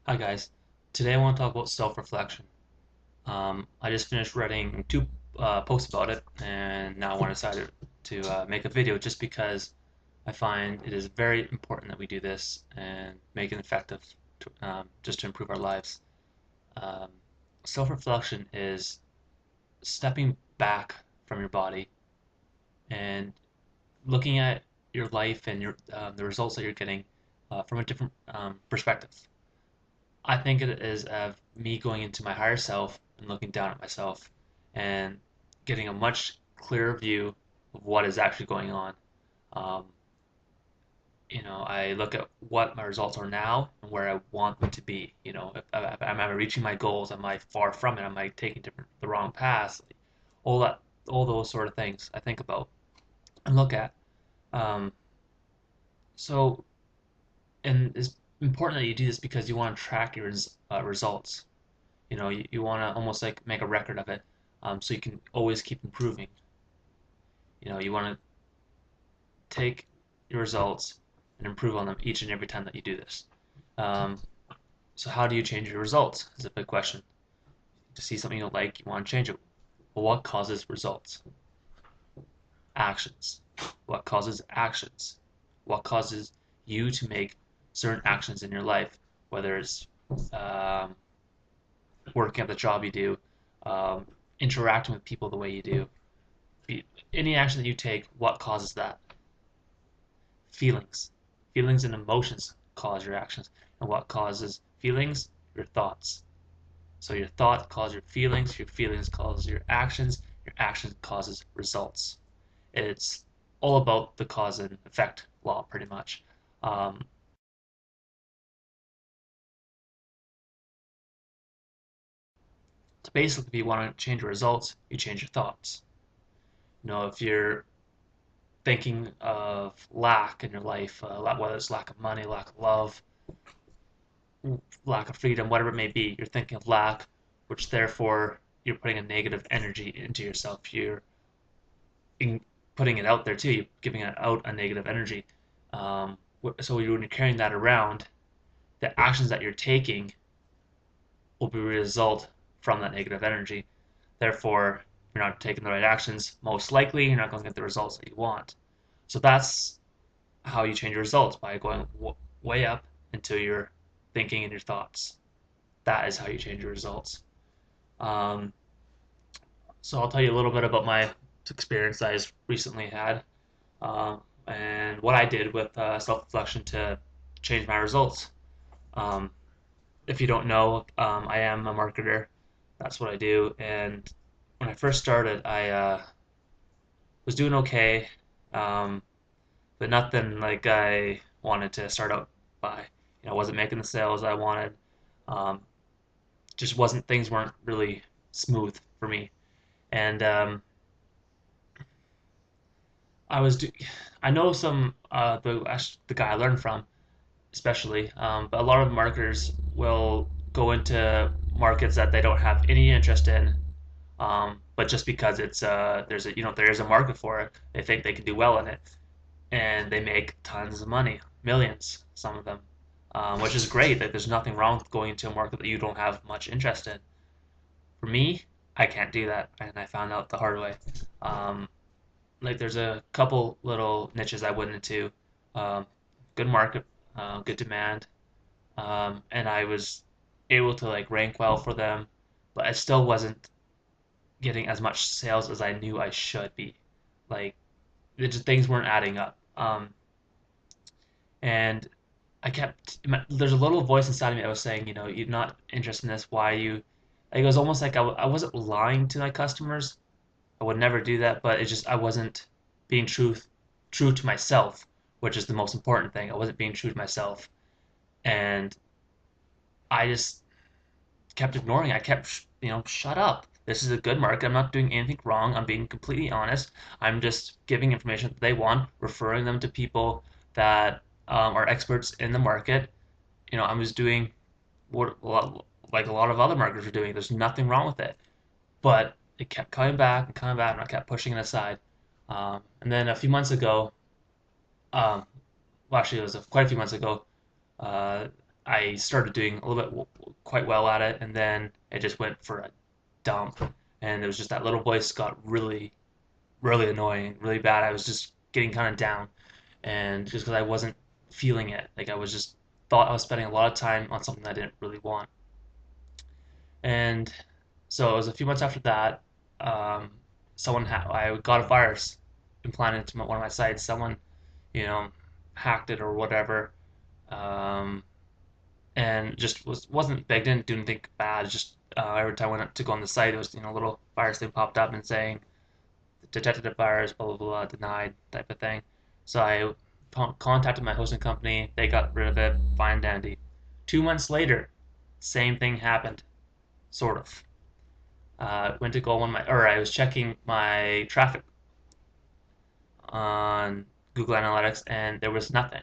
Hi guys. Today I want to talk about self-reflection. I just finished writing two posts about it, and now I want to decide to make a video just because I find it is very important that we do this and make it effective just to improve our lives. Um, Self-reflection is stepping back from your body and looking at your life and the results that you're getting from a different perspective. I think it is of me going into my higher self and looking down at myself and getting a much clearer view of what is actually going on. Um, I look at what my results are now and where I want them to be. If am I reaching my goals? Am I far from it? Am I taking the wrong paths? All that, all those sort of things I think about and look at. Um, so, and it's important that you do this because you want to track your results. You want to almost like make a record of it, so you can always keep improving. You want to take your results and improve on them each and every time that you do this. Um, so how do you change your results is a big question. To see something you don't like, you want to change it. Well, what causes results? Actions. What causes actions? What causes you to make certain actions in your life, whether it's um, working at the job you do, um, interacting with people the way you do, any action that you take, what causes that? Feelings. Feelings and emotions cause your actions. And what causes feelings? Your thoughts. So your thoughts cause your feelings cause your actions causes results. It's all about the cause and effect law, pretty much. Um, so basically, if you want to change your results, you change your thoughts. If you're thinking of lack in your life, whether it's lack of money, lack of love, lack of freedom, whatever it may be, you're thinking of lack, which therefore you're putting a negative energy into yourself. You're in, putting it out there too. You're giving it out a negative energy. So when you're carrying that around, the actions that you're taking will be a result from that negative energy. Therefore, you're not taking the right actions. Most likely, you're not going to get the results that you want. So that's how you change your results by going way up into your thinking and your thoughts. That is how you change your results. Um, so I'll tell you a little bit about my experience I just recently had and what I did with self-reflection to change my results. Um, if you don't know, I am a marketer. That's what I do. And when I first started, I was doing okay, um, but nothing like I wanted to start out by. I wasn't making the sales I wanted. Um, just wasn't things weren't really smooth for me. And I was do I know some the guy I learned from especially, but a lot of marketers will go into markets that they don't have any interest in, but just because it's there is a market for it, they think they can do well in it, and they make tons of money, millions, some of them, which is great. That there's nothing wrong with going into a market that you don't have much interest in. For me, I can't do that, and I found out the hard way. Um, like there's a couple little niches I went into, um, good market, good demand, and I was able to like rank well for them, but I still wasn't getting as much sales as I knew I should be. Like things weren't adding up, and I kept there's a little voice inside of me that was saying, you're not interested in this. Why are you? Like, it was almost like I wasn't lying to my customers. I would never do that, but I wasn't being true to myself, which is the most important thing. I wasn't being true to myself, and I just kept ignoring it. I kept, shut up. This is a good market. I'm not doing anything wrong. I'm being completely honest. I'm just giving information that they want, referring them to people that are experts in the market. I'm just doing what like a lot of other marketers are doing. There's nothing wrong with it. But it kept coming back and coming back, and I kept pushing it aside. And then a few months ago, well, actually, it was quite a few months ago, uh, I started doing a little bit quite well at it, and then it just went for a dump. And it was just that little voice got really, really annoying, really bad. I was just getting kind of down, and just because I wasn't feeling it, like I was just thought I was spending a lot of time on something I didn't really want. And so it was a few months after that, um, I got a virus implanted into one of my sites. Someone, you know, hacked it or whatever, um, and just wasn't big, didn't do anything bad. Just every time I went to go on the site, it was a little virus thing popped up and saying detected a virus, blah blah blah, denied type of thing. So I contacted my hosting company. They got rid of it, fine dandy. 2 months later, same thing happened, sort of. Went to go on my, or I was checking my traffic on Google Analytics, and there was nothing.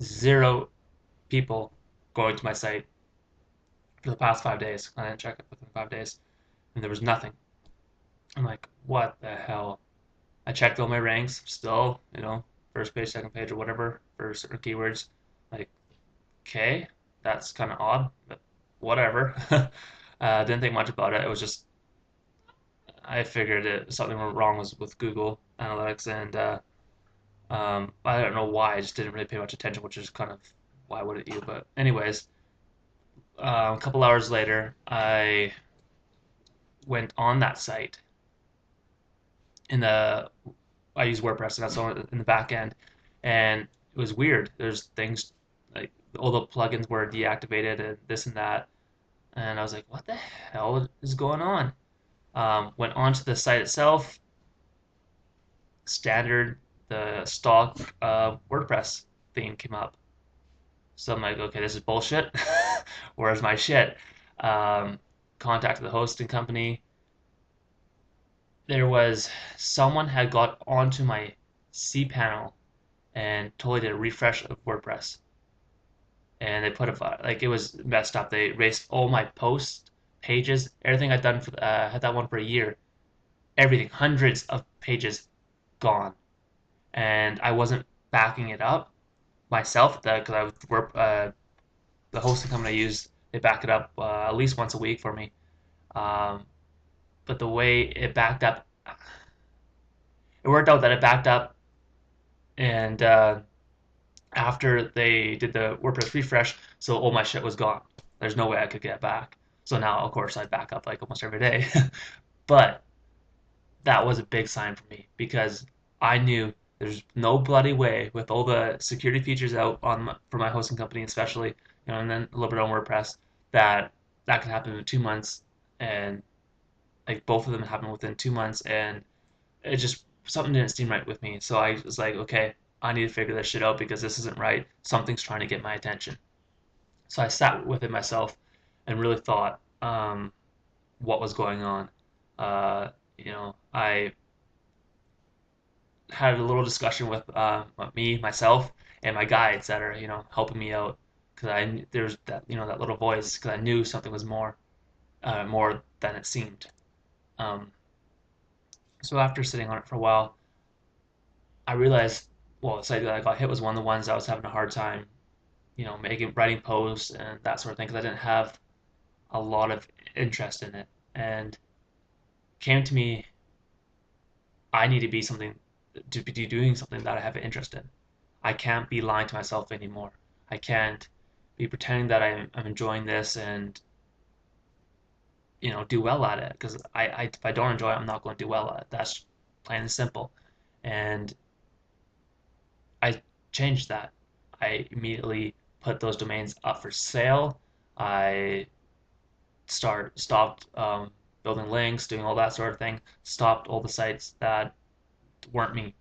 Zero people going to my site for the past 5 days. I didn't check it within 5 days, and there was nothing. I'm like, what the hell? I checked all my ranks, still, first page, second page, or whatever for certain keywords. Like, okay, that's kind of odd, but whatever. Didn't think much about it. It was just I figured something wrong was with Google Analytics, and I don't know why. I just didn't really pay much attention, which is kind of why wouldn't you? But anyways, a couple hours later, I went on that site in the I use WordPress, and that's all in the back end, and it was weird. There's things like all the plugins were deactivated and this and that, and I was like, what the hell is going on? Went onto the site itself, standard, the stock WordPress theme came up. So I'm like, okay, this is bullshit. Where's my shit? Um, Contacted the hosting company. There was someone had got onto my cPanel and totally did a refresh of WordPress, and they put a like it was messed up. They erased all my posts, pages, everything I'd done for had that one for a year. Everything, hundreds of pages gone, and I wasn't backing it up myself because I work the hosting company I use, they back it up at least once a week for me. Um, but the way it backed up, it worked out that it backed up, and after they did the WordPress refresh, so all my shit was gone. There's no way I could get it back. So now, of course, I back up like almost every day. But that was a big sign for me because I knew there's no bloody way with all the security features out for my hosting company, especially, and then a little bit on WordPress, that that could happen in 2 months, and like both of them happened within 2 months, and it just something didn't seem right with me. So I was like, okay, I need to figure this shit out because this isn't right. Something's trying to get my attention. So I sat with it myself and really thought what was going on. I had a little discussion with myself, and my guides that are helping me out because there's that that little voice because I knew something was more than it seemed. Um, so after sitting on it for a while, I realized well the site that I got hit was one of the ones I was having a hard time making writing posts and that sort of thing because I didn't have a lot of interest in it and came to me I need to be something to be doing something that I have an interest in. I can't be lying to myself anymore. I can't be pretending that I'm enjoying this and do well at it because if I don't enjoy it, I'm not going to do well at it. That's plain and simple. And I changed that. I immediately put those domains up for sale. I stopped building links, doing all that sort of thing. Stopped all the sites that weren't me.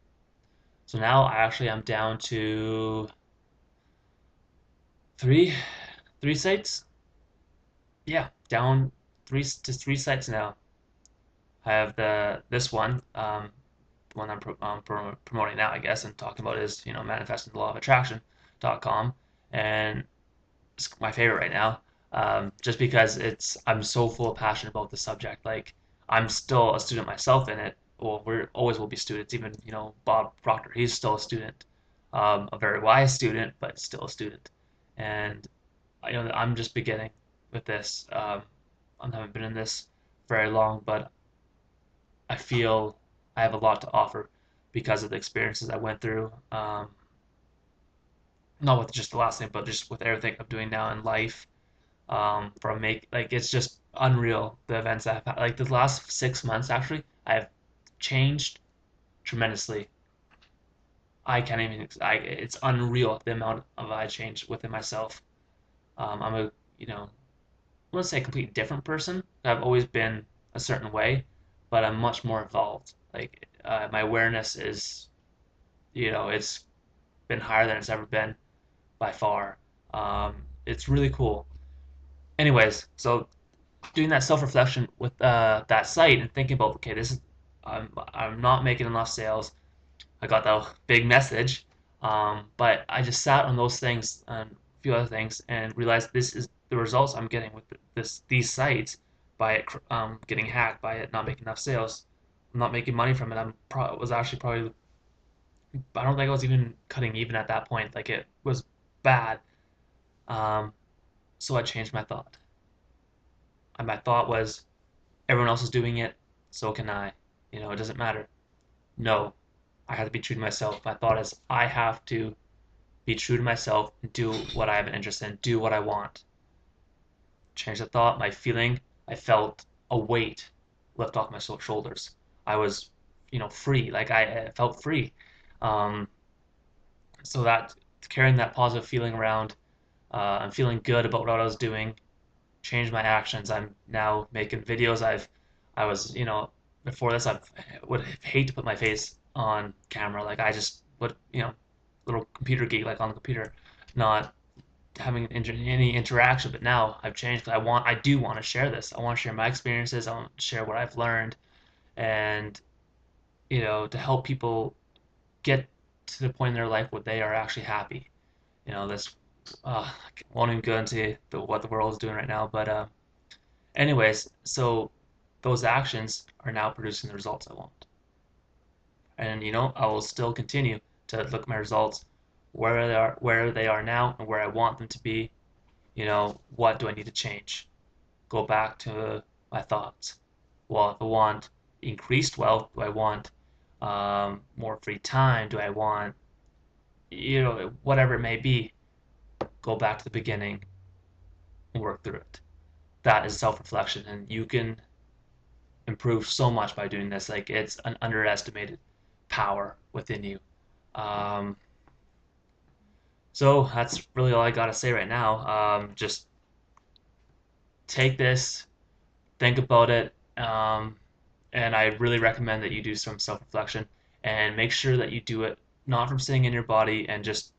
So now I actually am down to three three sites. Yeah, down three sites now. I have this one, the one I'm promoting now, I guess, and talking about is manifesting the law of attraction.com, and it's my favorite right now, just because I'm so full of passion about the subject. Like I'm still a student myself in it. Well, we always will be students. Even Bob Proctor, he's still a student, a very wise student, but still a student. and I'm just beginning with this. I haven't been in this very long, but I feel I have a lot to offer because of the experiences I went through. Not with just the last thing, but just with everything I'm doing now in life. From make like it's just unreal the events I've had. Like the last 6 months, actually, I have changed tremendously. I can't even. It's unreal the amount of I changed within myself. I'm a I wouldn't say a completely different person. I've always been a certain way, but I'm much more evolved. Like my awareness is, it's been higher than it's ever been by far. It's really cool. Anyways, so doing that self-reflection with that site and thinking about, okay, this is I'm not making enough sales. I got that big message, but I just sat on those things and a few other things and realized this is the results I'm getting with these sites by it getting hacked, by it not making enough sales. I'm not making money from it. Was actually probably, I don't think I was even cutting even at that point. Like it was bad. Um, so I changed my thought. And my thought was everyone else is doing it, so can I. It doesn't matter. No, I have to be true to myself. My thought is I have to be true to myself and do what I have an interest in, do what I want. Change the thought, my feeling. I felt a weight lift off my shoulders. I was, free. Like I felt free. Um, so that carrying that positive feeling around, I'm feeling good about what I was doing. Changed my actions. I'm now making videos. I was, before this, I would hate to put my face on camera. Like I just would, little computer geek, like on the computer, not having any interaction. But now I've changed. I do want to share this. I want to share my experiences. I want to share what I've learned, and to help people get to the point in their life where they are actually happy. This I won't even go into what the world is doing right now, but anyways, so those actions are now producing the results I want. And I will still continue to look at my results where they are now and where I want them to be. What do I need to change? Go back to my thoughts. Well, if I want increased wealth, do I want more free time? Do I want, whatever it may be, go back to the beginning and work through it. That is self-reflection, and you can improve so much by doing this. Like it's an underestimated power within you. Um, so that's really all I gotta say right now. Just take this, think about it, and I really recommend that you do some self-reflection and make sure that you do it not from sitting in your body and just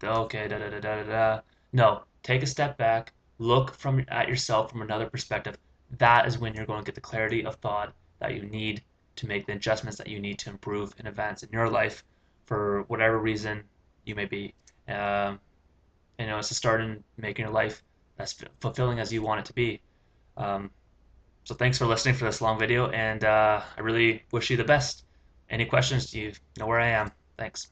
okay da da da da da. No, take a step back, look at yourself from another perspective. That is when you're going to get the clarity of thought that you need to make the adjustments that you need to improve and advance in your life for whatever reason you may be. Um, it's to start in making your life as fulfilling as you want it to be. Um, so thanks for listening for this long video, and I really wish you the best. Any questions? You know where I am. Thanks.